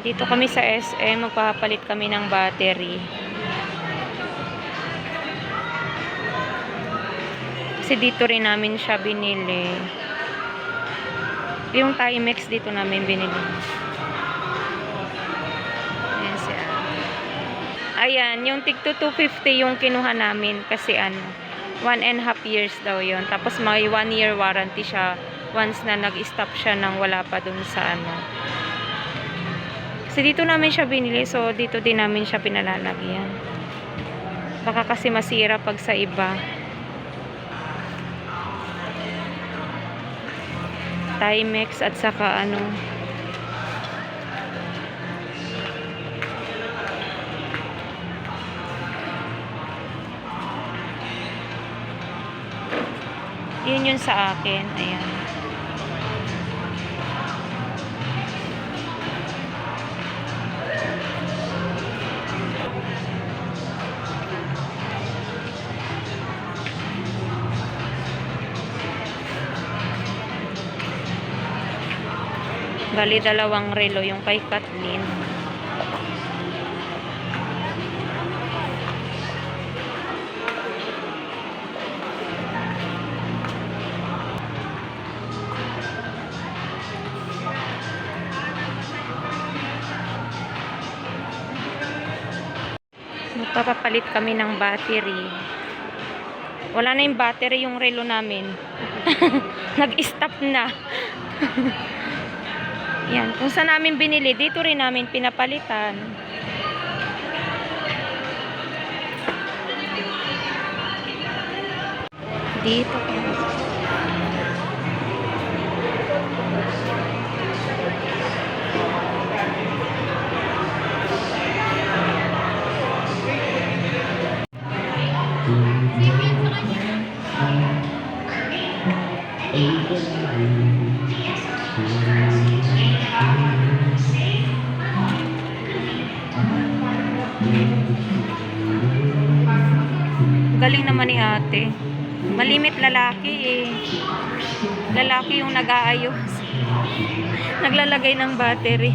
Dito kami sa SM, magpapalit kami ng battery. Kasi dito rin namin siya binili. Yung Timex dito namin binili. Ayan siya. Ayan, yung tig 250 yung kinuha namin kasi 1.5 years daw yon. Tapos may 1 year warranty siya once na nag-stop siya nang wala pa dun sa Kasi dito namin siya binili, so dito din namin siya pinalalagyan. Baka kasi masira pag sa iba. Timex at saka yun yun sa akin. Ayan. Bali, 2 relo yung kay Kathleen. Magpapapalit kami ng battery. Wala na yung battery yung relo namin. Nag-stop na. Yan. Kung saan namin binili, dito rin namin pinapalitan. Dito. Galing naman ni ate. Malimit lalaki eh. Lalaki yung nag-aayos. Naglalagay ng battery.